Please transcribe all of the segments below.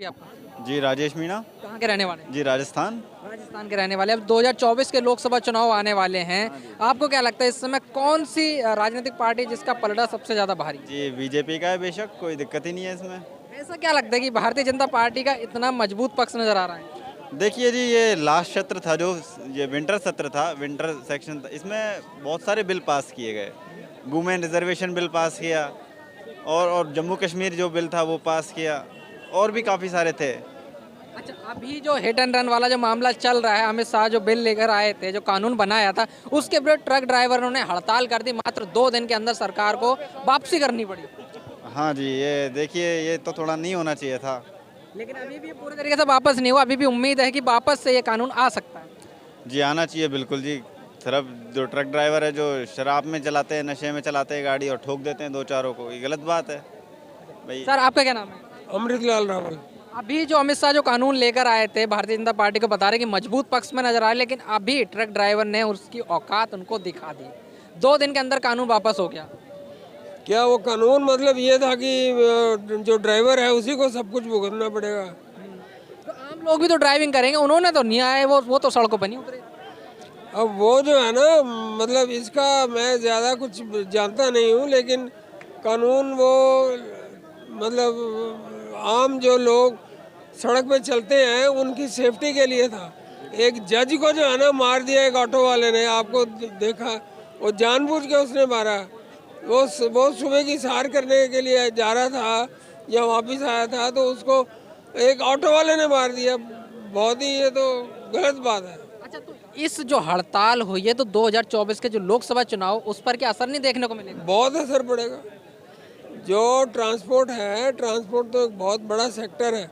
आपका? जी राजेश मीणा। कहाँ के रहने वाले हैं? जी राजस्थान। राजस्थान के रहने वाले। अब 2024 के लोकसभा चुनाव आने वाले हैं। आपको क्या लगता है इस समय कौन सी राजनीतिक पार्टी जिसका पलड़ा सबसे ज्यादा भारी है? जी बीजेपी का है, बेशक कोई दिक्कत ही नहीं है इसमें। ऐसा क्या लगता है कि भारतीय जनता पार्टी का इतना मजबूत पक्ष नजर आ रहा है? देखिए जी, ये लास्ट सत्र था, जो ये विंटर सत्र था, विंटर सेक्शन था, इसमें बहुत सारे बिल पास किए गए। वुमेन रिजर्वेशन बिल पास किया, और जम्मू कश्मीर जो बिल था वो पास किया, और भी काफ़ी सारे थे। अच्छा, अभी जो हिट एंड रन वाला जो मामला चल रहा है, अमित शाह जो बिल लेकर आए थे, जो कानून बनाया था, उसके विरुद्ध ट्रक ड्राइवरों ने हड़ताल कर दी। मात्र 2 दिन के अंदर सरकार को वापसी करनी पड़ी। हाँ जी, ये देखिए, ये तो थोड़ा नहीं होना चाहिए था। लेकिन अभी भी पूरे तरीके से वापस नहीं हुआ। अभी भी उम्मीद है कि वापस से ये कानून आ सकता है। जी आना चाहिए बिल्कुल जी। सिर्फ जो ट्रक ड्राइवर है जो शराब में चलाते हैं, नशे में चलाते हैं गाड़ी और ठोक देते हैं दो चारों को, ये गलत बात है भाई। सर, आपका क्या नाम है? अमृतलाल रावल। अभी जो अमित शाह जो कानून लेकर आए थे, भारतीय जनता पार्टी को बता रहे कि मजबूत पक्ष में नजर आए, लेकिन अभी ट्रक ड्राइवर ने उसकी औकात उनको दिखा दी। 2 दिन के अंदर कानून वापस हो गया। क्या वो कानून मतलब ये था कि जो ड्राइवर है उसी को सब कुछ भुगतना पड़ेगा? तो आम लोग भी तो ड्राइविंग करेंगे, उन्होंने तो नहीं आए, वो तो सड़कों पर नहीं उतरे। अब वो जो है ना, मतलब इसका मैं ज़्यादा कुछ जानता नहीं हूँ, लेकिन कानून वो मतलब आम जो लोग सड़क पे चलते हैं उनकी सेफ्टी के लिए था। एक जज को जो है ना मार दिया एक ऑटो वाले ने, आपको देखा, वो जानबूझ के उसने मारा। वो सुबह की सैर करने के लिए जा रहा था या वापस आया था, तो उसको एक ऑटो वाले ने मार दिया। बहुत ही ये तो गलत बात है। अच्छा, तो इस जो हड़ताल हुई है, तो 2024 के जो लोकसभा चुनाव, उस पर क्या असर नहीं देखने को मिलेगा? बहुत असर पड़ेगा। जो ट्रांसपोर्ट है, ट्रांसपोर्ट तो एक बहुत बड़ा सेक्टर है,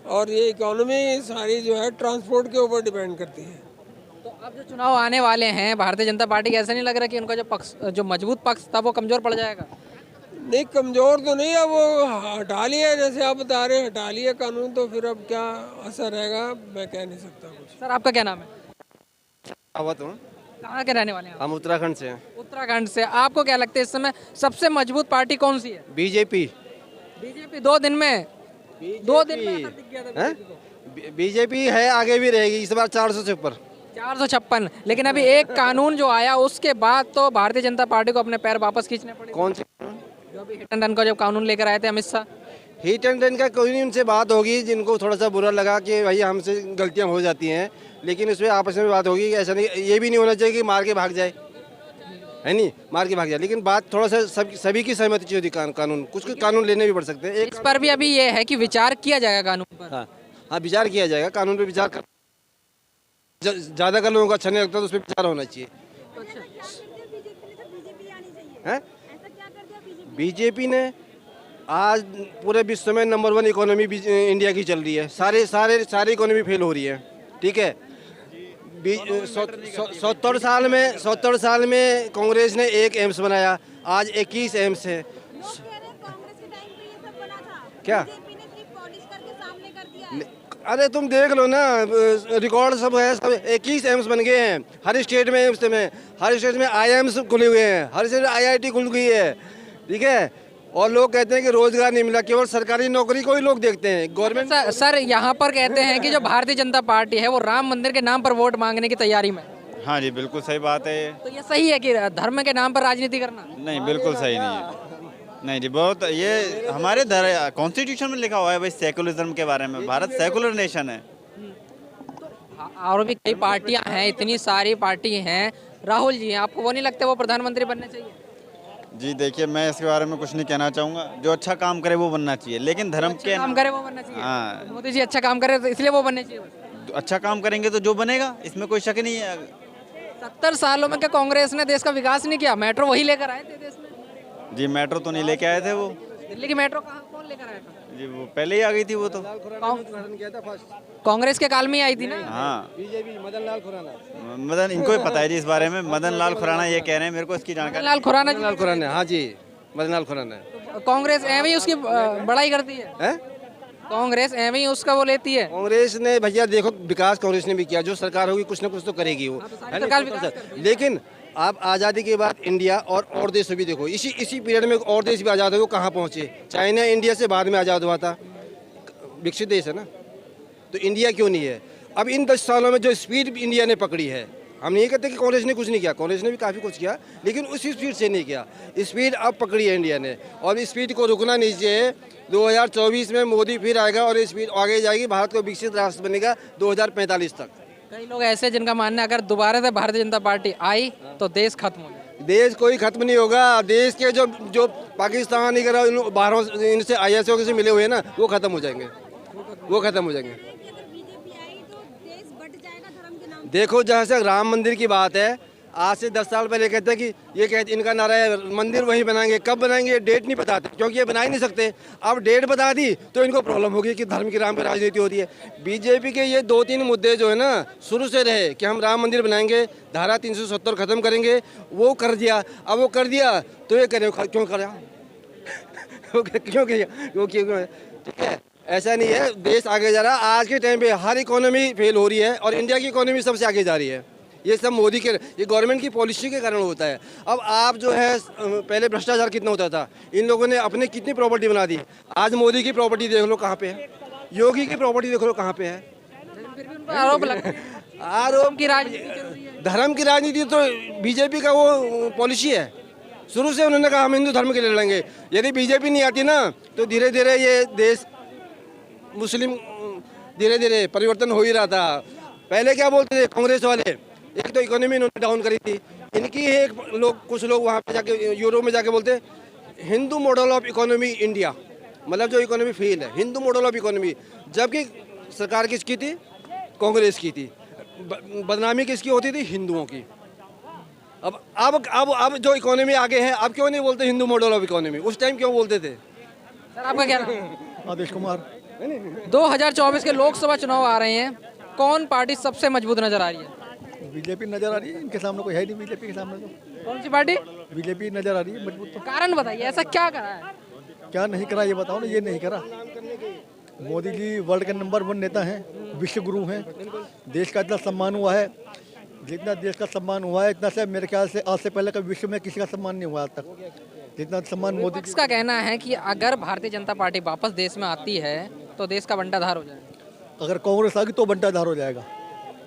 और ये इकोनॉमी सारी जो है ट्रांसपोर्ट के ऊपर डिपेंड करती है। तो अब जो चुनाव आने वाले हैं, भारतीय जनता पार्टी को ऐसा नहीं लग रहा कि उनका जो पक्ष, जो मजबूत पक्ष था, वो कमजोर पड़ जाएगा? नहीं, कमजोर तो नहीं है, वो हटा लिया, जैसे आप बता रहे हैं हटा लिया कानून, तो फिर अब क्या असर रहेगा मैं कह नहीं सकता कुछ। सर, आपका क्या नाम है? आवत हूँ। कहाँ के रहने वाले हैं आप? हम उत्तराखंड से हैं। उत्तराखंड से। आपको क्या लगता है इस समय सबसे मजबूत पार्टी कौन सी है? बीजेपी। बीजेपी। 2 दिन में असर दिख गया था बीजेपी को। बीजेपी है, आगे भी रहेगी, इस बार 400 से ऊपर। 456। लेकिन अभी एक कानून जो आया, उसके बाद तो भारतीय जनता पार्टी को अपने पैर वापस खींचने पड़े। कौन से? जो अभी हिट एंड रन का जब कानून लेकर आए थे Amit Shah. Hit and run का कोई नहीं, उनसे बात होगी जिनको थोड़ा सा बुरा लगा कि भाई हमसे गलतियां हो जाती हैं, लेकिन उसमें आपस में बात होगी। ऐसा नहीं, ये भी नहीं होना चाहिए कि मार के भाग जाए, है नहीं, मार के भाग जाए, लेकिन बात थोड़ा सा सभी की सहमति चाहिए होती। कानून कुछ कानून लेने भी पड़ सकते हैं। इस पर भी अभी ये है कि विचार किया जाएगा कानून पर। हाँ, विचार किया जाएगा, कानून पे विचार कर, ज़्यादा कर लोगों को अच्छा नहीं लगता तो उस पर विचार होना चाहिए। हैं? बीजेपी ने आज पूरे विश्व में नंबर 1 इकोनॉमी इंडिया की चल रही है। सारी इकोनॉमी फेल हो रही है, ठीक है। 70 साल में कांग्रेस ने 1 एम्स बनाया, आज 21 एम्स है। क्या? अरे तुम देख लो ना, रिकॉर्ड सब है, सब 21 एम्स बन गए हैं हर स्टेट में। हर स्टेट में IIMs खुले हुए हैं, हर स्टेट में IIT खुल गई है, ठीक है। और लोग कहते हैं कि रोजगार नहीं मिला, केवल सरकारी नौकरी को ही लोग देखते हैं, गवर्नमेंट। सर, यहाँ पर कहते हैं कि जो भारतीय जनता पार्टी है, वो राम मंदिर के नाम पर वोट मांगने की तैयारी में। हाँ जी, बिल्कुल सही बात है ये। तो ये सही है कि धर्म के नाम पर राजनीति करना? नहीं, बिल्कुल सही नहीं है। नहीं जी, बहुत ये हमारे कॉन्स्टिट्यूशन में लिखा हुआ है भाई, सेकुलरिज्म के बारे में। भारत सेकुलर नेशन है। और भी कई पार्टियां हैं, इतनी सारी पार्टी हैं। राहुल जी हैं, आपको वो नहीं लगता वो प्रधानमंत्री बनने चाहिए? जी देखिए, मैं इसके बारे में कुछ नहीं कहना चाहूँगा। जो अच्छा काम करे वो बनना चाहिए, लेकिन धर्म के काम करे वो बनना चाहिए। हाँ, मोदी जी अच्छा काम करे तो इसलिए वो बनने चाहिए। अच्छा काम करेंगे तो जो बनेगा, इसमें कोई शक नहीं है। 70 सालों में क्या कांग्रेस ने देश का विकास नहीं किया? मेट्रो वही लेकर आए थे देश में। जी मेट्रो तो नहीं लेके आए थे वो। दिल्ली की मेट्रो कौन लेकर आया था? जी वो पहले ही आ गई थी वो तो। कांग्रेस के काल में ही आई थी ना। हाँ, बीजेपी, मदन लाल खुराना। मदन, इनको ही पता है जी इस बारे में। मदन लाल खुराना ये कह रहे हैं, मेरे को इसकी जानकारी। लाल खुराना मदन लाल खुराना, हाँ जी, मदन लाल खुराना। कांग्रेस एवं उसकी बड़ाई करती है। कांग्रेस एवं उसका वो लेती है। कांग्रेस ने भैया देखो, विकास कांग्रेस ने भी किया। जो सरकार होगी कुछ ना कुछ तो करेगी वो, है ना? लेकिन आप आज़ादी के बाद इंडिया और देश भी देखो, इसी पीरियड में और देश भी आज़ाद हो, कहाँ पहुँचे। चाइना इंडिया से बाद में आज़ाद हुआ था, विकसित देश है ना, तो इंडिया क्यों नहीं है? अब इन 10 सालों में जो स्पीड इंडिया ने पकड़ी है, हम नहीं कहते कि कांग्रेस ने कुछ नहीं किया, कांग्रेस ने भी काफ़ी कुछ किया, लेकिन उसी स्पीड से नहीं किया। स्पीड अब पकड़ी है इंडिया ने, और इस स्पीड को रुकना नहीं चाहिए। 2024 में मोदी फिर आएगा और ये स्पीड आगे जाएगी, भारत को विकसित राष्ट्र बनेगा 2045 तक। कई लोग ऐसे जिनका मानना है अगर दोबारा से भारतीय जनता पार्टी आई तो देश खत्म हो जाएगा। देश कोई खत्म नहीं होगा। देश के जो पाकिस्तान वगैरह बाहरों इनसे ISO से मिले हुए हैं ना, वो खत्म हो जाएंगे, वो खत्म हो जाएंगे। देखो जहाँ से राम मंदिर की बात है, आज से 10 साल पहले कहते हैं कि ये कहते, इनका नारा है मंदिर वहीं बनाएंगे, कब बनाएंगे ये डेट नहीं बताते, क्योंकि ये बना ही नहीं सकते। अब डेट बता दी तो इनको प्रॉब्लम होगी कि धर्म की राम की राजनीति होती है। बीजेपी के ये 2-3 मुद्दे जो है ना शुरू से रहे कि हम राम मंदिर बनाएंगे, धारा 370 खत्म करेंगे, वो कर दिया। अब वो कर दिया तो ये करें, क्यों करा क्यों किया? ठीक है, ऐसा नहीं है, देश आगे जा रहा है। आज के टाइम पे हर इकोनॉमी फेल हो रही है और इंडिया की इकोनॉमी सबसे आगे जा रही है। ये सब मोदी के, ये गवर्नमेंट की पॉलिसी के कारण होता है। अब आप जो है, पहले भ्रष्टाचार कितना होता था, इन लोगों ने अपने कितनी प्रॉपर्टी बना दी। आज मोदी की प्रॉपर्टी देख लो कहाँ पे है, योगी की प्रॉपर्टी देख लो कहाँ पे है। आरोप लगा, आरोप की राजनीति चल रही है। धर्म की राजनीति तो बीजेपी का वो पॉलिसी है। शुरू से उन्होंने कहा हम हिंदू धर्म के लिए लड़ेंगे। यदि बीजेपी नहीं आती ना तो धीरे धीरे ये देश मुस्लिम धीरे धीरे परिवर्तन हो ही रहा था। पहले क्या बोलते थे कांग्रेस वाले, एक तो इकोनॉमी इन्होंने डाउन करी थी, इनकी एक लोग, कुछ लोग वहाँ पे जाके यूरोप में जाके बोलते Hindu model of economy India, मतलब जो इकोनॉमी फेल है, हिंदू मॉडल ऑफ इकोनॉमी। जबकि सरकार किसकी थी? कांग्रेस की थी। बदनामी किसकी होती थी? हिंदुओं की। अब जो इकोनॉमी आगे है, अब क्यों नहीं बोलते हिंदू मॉडल ऑफ इकोनॉमी? उस टाइम क्यों बोलते थे? सर आपका क्या नाम है? आदेश कुमार। 2024 के लोकसभा चुनाव आ रहे हैं, कौन पार्टी सबसे मजबूत नजर आ रही है? बीजेपी नजर आ रही है, इनके सामने कोई है नहीं। बीजेपी के सामने तो कौन सी पार्टी? बीजेपी नजर आ रही है मजबूत। तो कारण बताइए, ऐसा क्या करा है? क्या नहीं करा ये बताओ ना। ये नहीं करा। मोदी जी वर्ल्ड के नंबर 1 नेता हैं, विश्व गुरु हैं। देश का इतना सम्मान हुआ है, जितना देश का सम्मान हुआ है इतना से मेरे ख्याल से आज से पहले कभी विश्व में किसी का सम्मान नहीं हुआ आज तक, जितना सम्मान मोदी विपक्ष का कहना है कि अगर भारतीय जनता पार्टी वापस देश में आती है तो देश का बंटाधार हो जाएगा। अगर कांग्रेस आ गई तो बंटाधार हो जाएगा।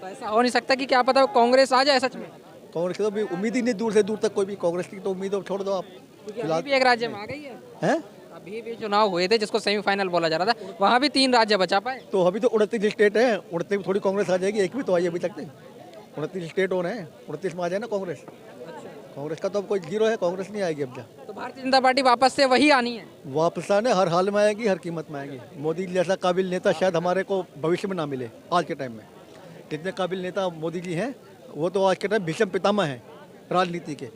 तो ऐसा हो नहीं सकता कि क्या पता कांग्रेस आ जाए सच में? कांग्रेस की तो भी उम्मीद ही नहीं, दूर से दूर तक कोई भी कांग्रेस की तो उम्मीद छोड़ दो आप। अभी भी एक राज्य में आ गई है। अभी भी चुनाव हुए थे जिसको सेमीफाइनल बोला जा रहा था, वहाँ भी 3 राज्य बचा पाए। तो अभी तो 29 स्टेट है, 29 में थोड़ी कांग्रेस आ जाएगी, एक भी तो आई अभी तक नहीं। 29 स्टेट हो रहे हैं, 29 में आ जाए ना कांग्रेस। कांग्रेस का तो अब कोई जीरो है, कांग्रेस नहीं आएगी अब। तो भारतीय जनता पार्टी वापस से वही आनी है? वापस आने हर हाल में आएगी, हर कीमत में आएगी। मोदी जैसा काबिल नेता शायद हमारे को भविष्य में ना मिले। आज के टाइम में जितने काबिल नेता मोदी जी हैं वो तो आज के टाइम भीष्म पितामह हैं राजनीति के,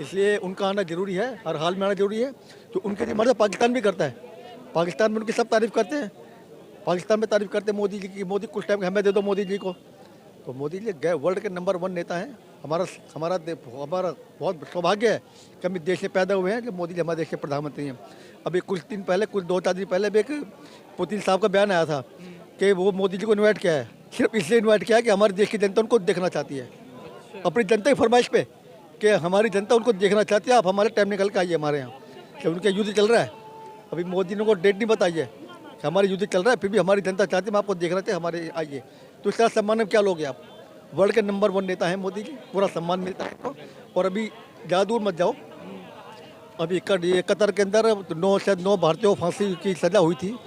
इसलिए उनका आना जरूरी है, हर हाल में आना जरूरी है। तो उनके लिए मतलब पाकिस्तान भी करता है, पाकिस्तान में उनकी सब तारीफ करते हैं, पाकिस्तान में तारीफ करते हैं मोदी जी की। मोदी कुछ टाइम हमें दे दो मोदी जी को, तो मोदी जी वर्ल्ड के नंबर 1 नेता हैं। हमारा बहुत सौभाग्य है कि हम इस देश में पैदा हुए हैं कि मोदी जी हमारे देश के प्रधानमंत्री हैं। अभी कुछ 2-4 दिन पहले भी एक पुतिन साहब का बयान आया था कि वो मोदी जी को इन्वाइट किया है, सिर्फ इसलिए इन्वाइट किया है कि हमारे देश की जनता उनको देखना चाहती है, अपनी जनता की फरमाइश पे कि हमारी जनता उनको देखना चाहती है, आप हमारे टाइम निकल के आइए हमारे यहाँ, कि उनका युद्ध चल रहा है। अभी मोदी ने को डेट नहीं बताई है कि हमारा युद्ध चल रहा है, फिर भी हमारी जनता चाहती है मैं आपको देखना चाहिए, हमारे आइए। तो इसका सम्मान क्या लोगे आप? वर्ल्ड के नंबर 1 नेता हैं मोदी जी, पूरा सम्मान मिलता है आपको। और अभी ज़्यादा दूर मत जाओ, अभी कतर के अंदर 9 भारतीयों को फांसी की सज़ा हुई थी,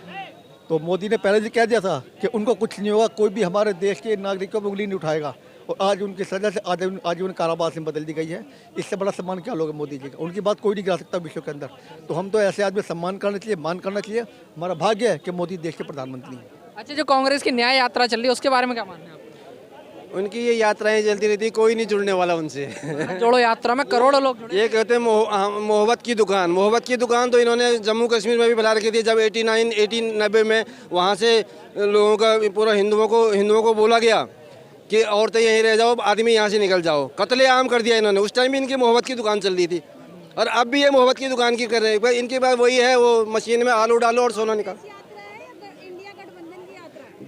तो मोदी ने पहले से कह दिया था कि उनको कुछ नहीं होगा, कोई भी हमारे देश के नागरिकों पर उंगली नहीं उठाएगा, और आज उनकी सज़ा से आजीवन कारावास में बदल दी गई है। इससे बड़ा सम्मान क्या लोगे मोदी जी का? उनकी बात कोई नहीं गिरा सकता विश्व के अंदर। तो हम तो ऐसे आदमी सम्मान करना चाहिए, मान करना चाहिए। हमारा भाग्य है कि मोदी देश के प्रधानमंत्री हैं। अच्छा, जो कांग्रेस की न्याय यात्रा चल रही है उसके बारे में क्या मानना है? उनकी ये यात्राएं चलती रहती, कोई नहीं जुड़ने वाला उनसे। जोड़ो यात्रा में करोड़ों लोग जुड़े। ये कहते हैं मोहब्बत की दुकान तो इन्होंने जम्मू कश्मीर में भी फैला रखी थी। जब 89 में वहाँ से लोगों का पूरा हिंदुओं को बोला गया कि औरतें यहीं रह जाओ, आदमी यहाँ से निकल जाओ, कत्लेआम कर दिया इन्होंने। उस टाइम भी इनकी मोहब्बत की दुकान चल रही थी, और अब भी ये मोहब्बत की दुकान की कर रहे हैं। इनकी बात वही है, वो मशीन में आलू डालो और सोना निकाल।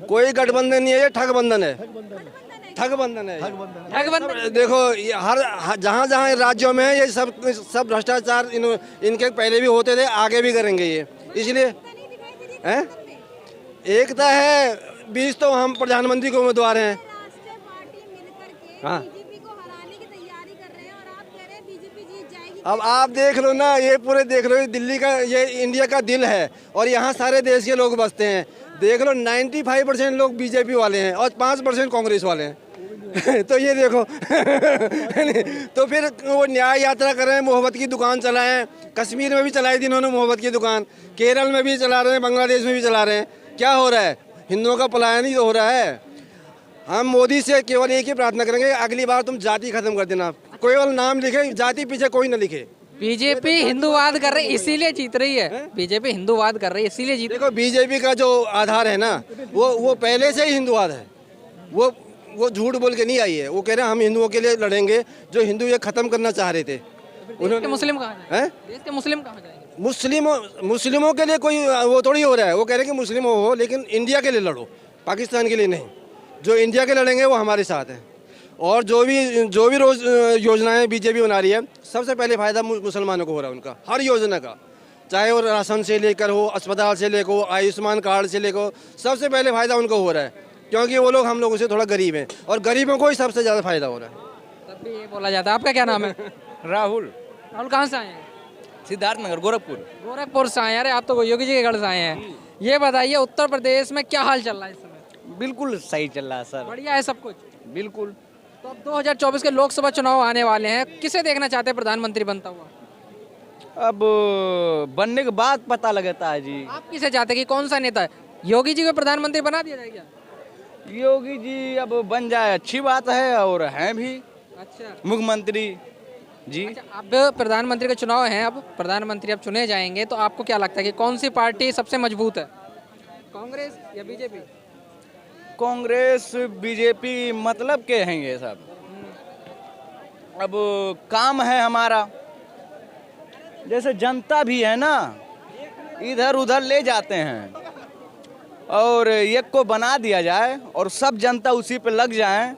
कोई गठबंधन नहीं है, ये ठगबंधन है, ठगबंधन है। देखो हर जहाँ राज्यों में ये सब भ्रष्टाचार इनके पहले भी होते थे, आगे भी करेंगे ये, इसलिए हैं। एकता है, 20 तो हम प्रधानमंत्री को उम्मीदवार हैं। राष्ट्रीय पार्टी मिलकर के हाँ। बीजेपी को हराने की तैयारी कर रहे हैं और आप कह रहे हैं बीजेपी जीत जाएगी। अब आप देख लो ना, ये पूरे देख लो, ये दिल्ली का, ये इंडिया का दिल है और यहाँ सारे देश के लोग बसते हैं। देख लो 95% लोग बीजेपी वाले हैं और 5% कांग्रेस वाले हैं। तो ये देखो तो फिर वो न्याय यात्रा कर रहे हैं, मोहब्बत की दुकान चलाएं। कश्मीर में भी चलाई थी इन्होंने मोहब्बत की दुकान, केरल में भी चला रहे हैं, बांग्लादेश में भी चला रहे हैं। क्या हो रहा है? हिंदुओं का पलायन ही तो हो रहा है। हम मोदी से केवल एक ही प्रार्थना करेंगे, अगली बार तुम जाति खत्म कर देना, केवल नाम लिखे, जाति पीछे कोई ना लिखे। बीजेपी हिंदूवाद कर रही इसीलिए जीत रही है। बीजेपी हिंदूवाद कर रही है इसीलिए जीत। देखो बीजेपी का जो आधार है ना, वो पहले से ही हिंदुवाद है। वो झूठ बोल के नहीं आई है। वो कह रहे हैं हम हिंदुओं के लिए लड़ेंगे, जो हिंदू ये खत्म करना चाह रहे थे। उन्होंने मुस्लिम कहा जाएंगे? हैं? देश के मुस्लिम कहा जाएंगे? मुस्लिमों के लिए कोई वो थोड़ी हो रहा है। वो कह रहे हैं कि मुस्लिम हो लेकिन इंडिया के लिए लड़ो, पाकिस्तान के लिए नहीं। जो इंडिया के लड़ेंगे वो हमारे साथ हैं। और जो भी रोज योजनाएं बीजेपी बना रही है, सबसे पहले फायदा मुसलमानों को हो रहा है उनका, हर योजना का, चाहे वो राशन से लेकर हो, अस्पताल से लेकर हो, आयुष्मान कार्ड से लेकर हो, सबसे पहले फायदा उनको हो रहा है। क्योंकि वो लोग हम लोगों से थोड़ा गरीब हैं और गरीबों को ही सबसे ज़्यादा फायदा हो रहा है। तब भी ये बोला जाता है। आपका क्या नाम है? राहुल, राहुल कहाँ से आए हैं? सिद्धार्थनगर, गोरखपुर। गोरखपुर से आए हैं। अरे आप तो योगी जी के गढ़ से आए हैं। ये बताइए उत्तर प्रदेश में क्या हाल चल रहा है इस समय? बिल्कुल सही चल रहा है सर, बढ़िया है सब कुछ। बिल्कुल। तो अब 2024 के लोकसभा चुनाव आने वाले हैं, किसे देखना चाहते हैं प्रधानमंत्री बनता हुआ? अब बनने के बाद पता लगता है जी। आप किसे चाहते हैं कि कौन सा नेता है? योगी जी को प्रधानमंत्री बना दिया जाए क्या? योगी जी अब बन जाए अच्छी बात है, और हैं भी अच्छा मुख्यमंत्री जी। अच्छा, अब प्रधानमंत्री के चुनाव हैं, अब प्रधानमंत्री अब चुने जाएंगे, तो आपको क्या लगता है कि कौन सी पार्टी सबसे मजबूत है, कांग्रेस या बीजेपी? कांग्रेस बीजेपी मतलब के हैं ये सब। अब काम है हमारा, जैसे जनता भी है ना, इधर उधर ले जाते हैं, और एक को बना दिया जाए और सब जनता उसी पे लग जाए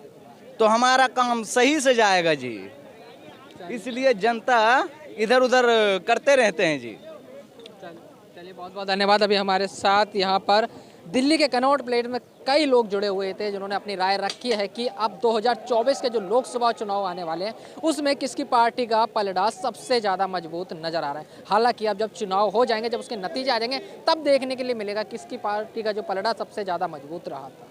तो हमारा काम सही से जाएगा जी। इसलिए जनता इधर उधर करते रहते हैं जी। चलिए बहुत बहुत धन्यवाद। अभी हमारे साथ यहाँ पर दिल्ली के कनॉट प्लेस में कई लोग जुड़े हुए थे जिन्होंने अपनी राय रखी है कि अब 2024 के जो लोकसभा चुनाव आने वाले हैं उसमें किसकी पार्टी का पलड़ा सबसे ज़्यादा मजबूत नजर आ रहा है। हालांकि अब जब चुनाव हो जाएंगे, जब उसके नतीजे आ जाएंगे, तब देखने के लिए मिलेगा किसकी पार्टी का जो पलड़ा सबसे ज़्यादा मजबूत रहा था।